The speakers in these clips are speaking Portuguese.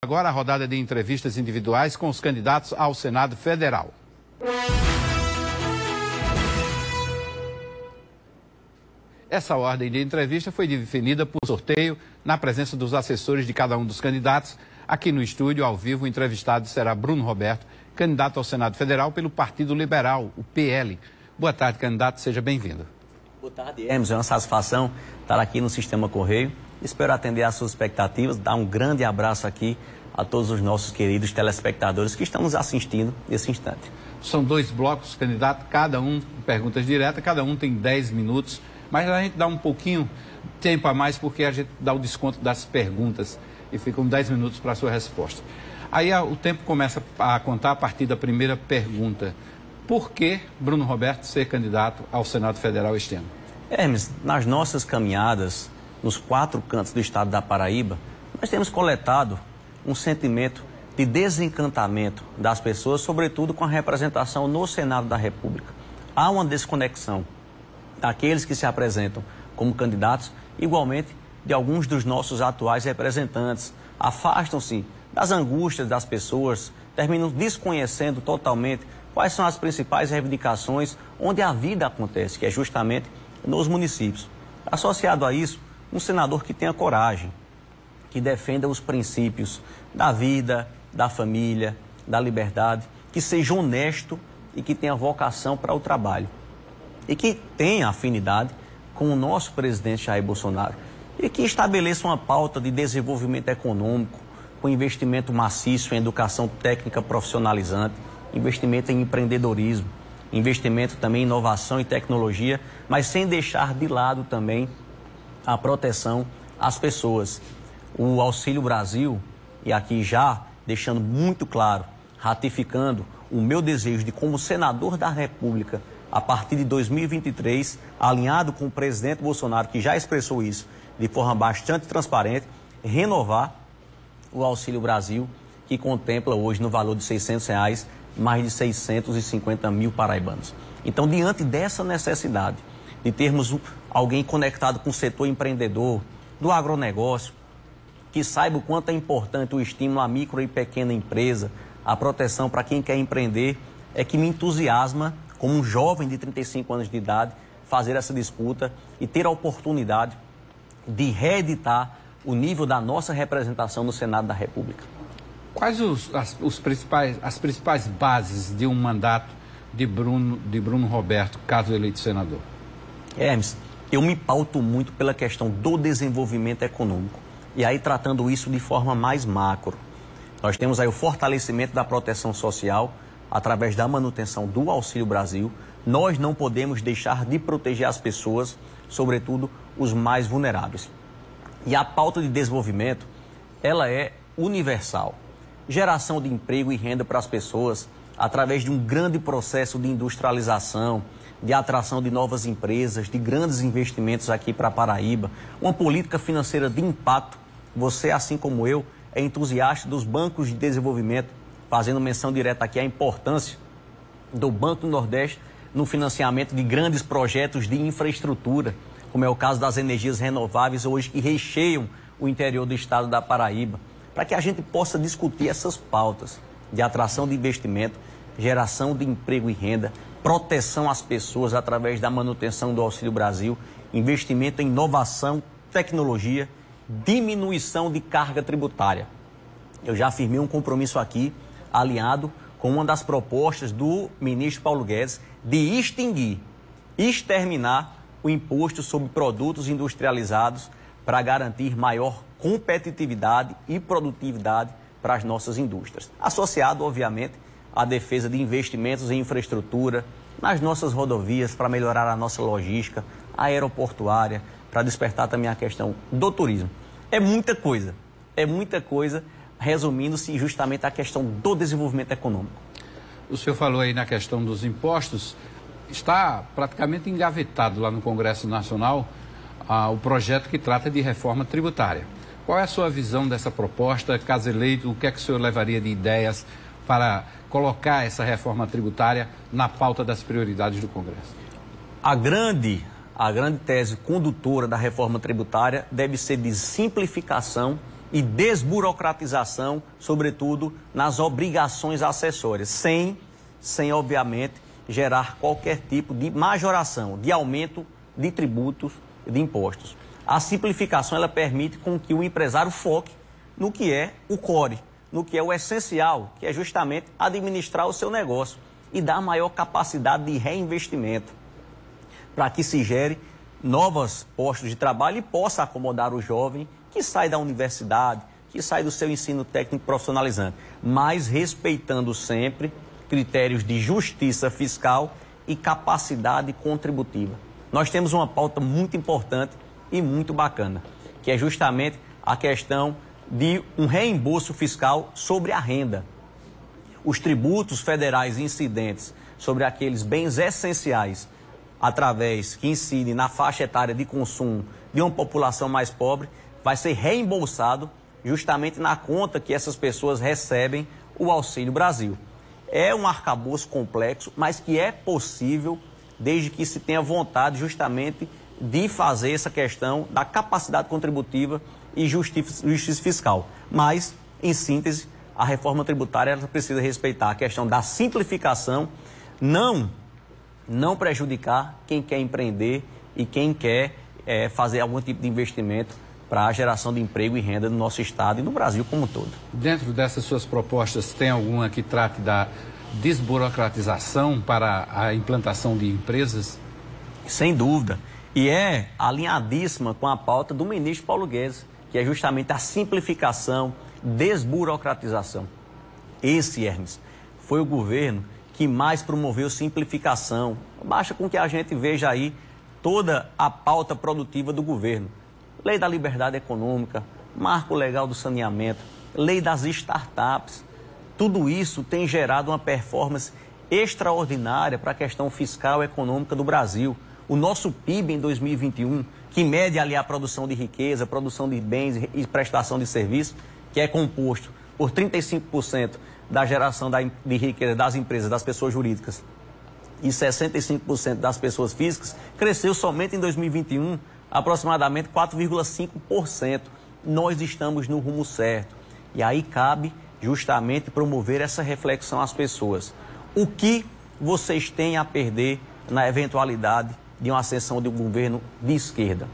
Agora a rodada de entrevistas individuais com os candidatos ao Senado Federal. Essa ordem de entrevista foi definida por sorteio na presença dos assessores de cada um dos candidatos. Aqui no estúdio, ao vivo, o entrevistado será Bruno Roberto, candidato ao Senado Federal pelo Partido Liberal, o PL. Boa tarde, candidato, seja bem-vindo. Boa tarde, Hermes. É uma satisfação estar aqui no Sistema Correio. Espero atender às suas expectativas, dar um grande abraço aqui a todos os nossos queridos telespectadores que estão nos assistindo nesse instante. São dois blocos, candidato, cada um perguntas diretas, cada um tem 10 minutos, mas a gente dá um pouquinho tempo a mais porque a gente dá o desconto das perguntas e ficam 10 minutos para a sua resposta. Aí o tempo começa a contar a partir da primeira pergunta. Por que Bruno Roberto ser candidato ao Senado Federal este ano? Hermes, nas nossas caminhadas, nos 4 cantos do estado da Paraíba, nós temos coletado um sentimento de desencantamento das pessoas, sobretudo com a representação no Senado da República. Há uma desconexão daqueles que se apresentam como candidatos, igualmente de alguns dos nossos atuais representantes. Afastam-se das angústias das pessoas, terminam desconhecendo totalmente quais são as principais reivindicações onde a vida acontece, que é justamente nos municípios. Associado a isso, um senador que tenha coragem, que defenda os princípios da vida, da família, da liberdade, que seja honesto e que tenha vocação para o trabalho. E que tenha afinidade com o nosso presidente Jair Bolsonaro. E que estabeleça uma pauta de desenvolvimento econômico, com investimento maciço em educação técnica profissionalizante, investimento em empreendedorismo, investimento também em inovação e tecnologia, mas sem deixar de lado também a proteção às pessoas. O Auxílio Brasil, e aqui já deixando muito claro, ratificando o meu desejo de, como senador da República, a partir de 2023, alinhado com o presidente Bolsonaro, que já expressou isso de forma bastante transparente, renovar o Auxílio Brasil, que contempla hoje no valor de R$600, mais de 650 mil paraibanos. Então, diante dessa necessidade de termos alguém conectado com o setor empreendedor, do agronegócio, que saiba o quanto é importante o estímulo à micro e pequena empresa, a proteção para quem quer empreender, é que me entusiasma, como um jovem de 35 anos de idade, fazer essa disputa e ter a oportunidade de reeditar o nível da nossa representação no Senado da República. Quais as principais bases de um mandato de Bruno Roberto, caso eleito senador? Hermes, eu me pauto muito pela questão do desenvolvimento econômico. E aí, tratando isso de forma mais macro, nós temos aí o fortalecimento da proteção social através da manutenção do Auxílio Brasil. Nós não podemos deixar de proteger as pessoas, sobretudo os mais vulneráveis. E a pauta de desenvolvimento, ela é universal. Geração de emprego e renda para as pessoas através de um grande processo de industrialização, de atração de novas empresas, de grandes investimentos aqui para a Paraíba, uma política financeira de impacto. Você, assim como eu, é entusiasta dos bancos de desenvolvimento, fazendo menção direta aqui à importância do Banco do Nordeste no financiamento de grandes projetos de infraestrutura, como é o caso das energias renováveis hoje que recheiam o interior do estado da Paraíba, para que a gente possa discutir essas pautas de atração de investimento, geração de emprego e renda, proteção às pessoas através da manutenção do Auxílio Brasil, investimento em inovação, tecnologia, diminuição de carga tributária. Eu já afirmei um compromisso aqui, alinhado com uma das propostas do ministro Paulo Guedes, de exterminar o imposto sobre produtos industrializados para garantir maior competitividade e produtividade para as nossas indústrias. Associado, obviamente, à defesa de investimentos em infraestrutura, nas nossas rodovias, para melhorar a nossa logística aeroportuária, para despertar também a questão do turismo. É muita coisa, resumindo-se justamente a questão do desenvolvimento econômico. O senhor falou aí na questão dos impostos, está praticamente engavetado lá no Congresso Nacional o projeto que trata de reforma tributária. Qual é a sua visão dessa proposta? Caso eleito, o que é que o senhor levaria de ideias para colocar essa reforma tributária na pauta das prioridades do Congresso? A grande tese condutora da reforma tributária deve ser de simplificação e desburocratização, sobretudo nas obrigações acessórias, sem obviamente, gerar qualquer tipo de majoração, de aumento de tributos, de impostos. A simplificação, ela permite com que o empresário foque no que é o core, no que é o essencial, que é justamente administrar o seu negócio e dar maior capacidade de reinvestimento, para que se gere novos postos de trabalho e possa acomodar o jovem que sai da universidade, que sai do seu ensino técnico profissionalizante, mas respeitando sempre critérios de justiça fiscal e capacidade contributiva. Nós temos uma pauta muito importante e muito bacana, que é justamente a questão de um reembolso fiscal sobre a renda. Os tributos federais incidentes sobre aqueles bens essenciais, que incidem na faixa etária de consumo de uma população mais pobre, vai ser reembolsado justamente na conta que essas pessoas recebem o Auxílio Brasil. É um arcabouço complexo, mas que é possível desde que se tenha vontade justamente de fazer essa questão da capacidade contributiva e justiça fiscal. Mas, em síntese, a reforma tributária ela precisa respeitar a questão da simplificação, não prejudicar quem quer empreender e quem quer fazer algum tipo de investimento para a geração de emprego e renda no nosso estado e no Brasil como um todo. Dentro dessas suas propostas, tem alguma que trate da desburocratização para a implantação de empresas? Sem dúvida. E é alinhadíssima com a pauta do ministro Paulo Guedes, que é justamente a simplificação, desburocratização. Esse, Hermes, foi o governo que mais promoveu simplificação. Basta com que a gente veja aí toda a pauta produtiva do governo. Lei da liberdade econômica, marco legal do saneamento, lei das startups. Tudo isso tem gerado uma performance extraordinária para a questão fiscal e econômica do Brasil. O nosso PIB em 2021, que mede ali a produção de riqueza, produção de bens e prestação de serviços, que é composto por 35% da geração de riqueza das empresas, das pessoas jurídicas, e 65% das pessoas físicas, cresceu somente em 2021 aproximadamente 4,5%. Nós estamos no rumo certo. E aí cabe justamente promover essa reflexão às pessoas. O que vocês têm a perder na eventualidade de uma ascensão de um governo de esquerda?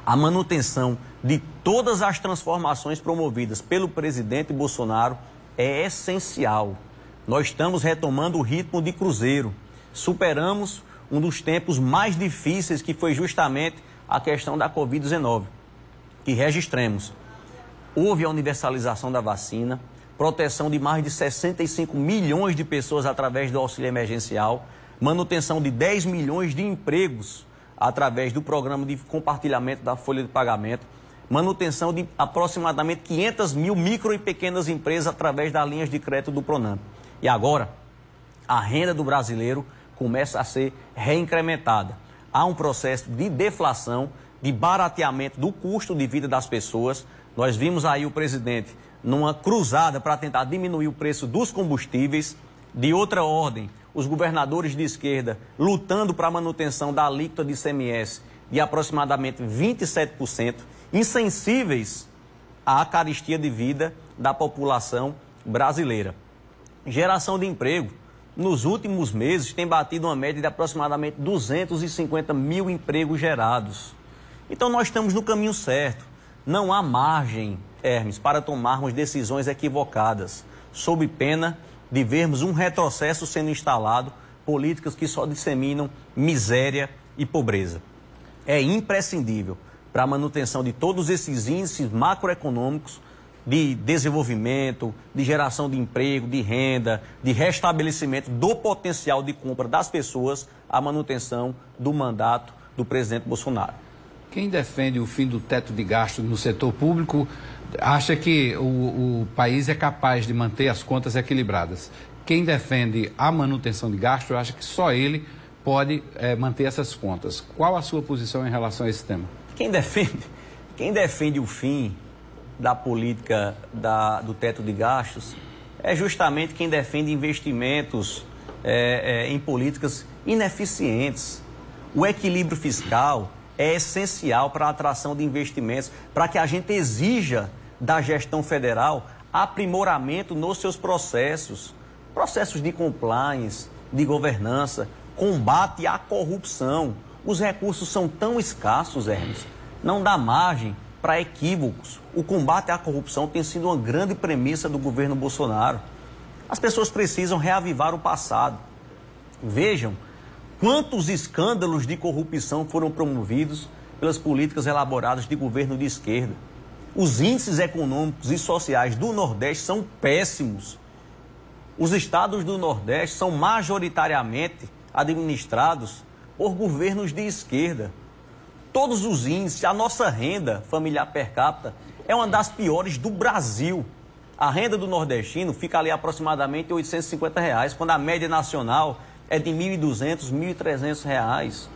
A manutenção de todas as transformações promovidas pelo presidente Bolsonaro é essencial. Nós estamos retomando o ritmo de cruzeiro. Superamos um dos tempos mais difíceis, que foi justamente a questão da Covid-19, que registramos. Houve a universalização da vacina, proteção de mais de 65 milhões de pessoas através do auxílio emergencial, manutenção de 10 milhões de empregos através do programa de compartilhamento da folha de pagamento, manutenção de aproximadamente 500 mil micro e pequenas empresas através das linhas de crédito do Pronamp. E agora, a renda do brasileiro começa a ser reincrementada. Há um processo de deflação, de barateamento do custo de vida das pessoas. Nós vimos aí o presidente numa cruzada para tentar diminuir o preço dos combustíveis. De outra ordem, os governadores de esquerda lutando para a manutenção da alíquota de ICMS de aproximadamente 27%, insensíveis à carestia de vida da população brasileira. Geração de emprego. Nos últimos meses tem batido uma média de aproximadamente 250 mil empregos gerados. Então nós estamos no caminho certo. Não há margem, Hermes, para tomarmos decisões equivocadas, sob pena de vermos um retrocesso sendo instalado, políticas que só disseminam miséria e pobreza. É imprescindível para a manutenção de todos esses índices macroeconômicos de desenvolvimento, de geração de emprego, de renda, de restabelecimento do potencial de compra das pessoas, a manutenção do mandato do presidente Bolsonaro. Quem defende o fim do teto de gastos no setor público acha que o país é capaz de manter as contas equilibradas. Quem defende a manutenção de gastos acha que só ele pode manter essas contas. Qual a sua posição em relação a esse tema? Quem defende o fim da política do teto de gastos é justamente quem defende investimentos em políticas ineficientes. O equilíbrio fiscal é essencial para a atração de investimentos, para que a gente exija da gestão federal aprimoramento nos seus processos de compliance, de governança, combate à corrupção. Os recursos são tão escassos, Hermes, não dá margem para equívocos. O combate à corrupção tem sido uma grande premissa do governo Bolsonaro. As pessoas precisam reavivar o passado. Vejam quantos escândalos de corrupção foram promovidos pelas políticas elaboradas de governo de esquerda. Os índices econômicos e sociais do Nordeste são péssimos. Os estados do Nordeste são majoritariamente administrados por governos de esquerda. Todos os índices, a nossa renda familiar per capita é uma das piores do Brasil. A renda do nordestino fica ali aproximadamente R$ 850, quando a média nacional é de R$ 1.200, R$ 1.300.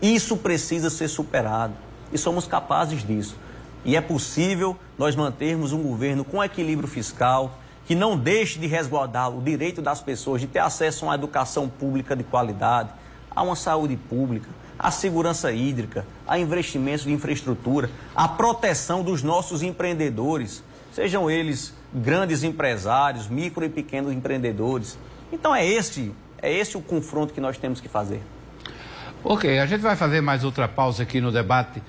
Isso precisa ser superado e somos capazes disso. E é possível nós mantermos um governo com equilíbrio fiscal, que não deixe de resguardar o direito das pessoas de ter acesso a uma educação pública de qualidade, a uma saúde pública, a segurança hídrica, a investimentos de infraestrutura, a proteção dos nossos empreendedores, sejam eles grandes empresários, micro e pequenos empreendedores. Então é esse o confronto que nós temos que fazer. Ok, a gente vai fazer mais outra pausa aqui no debate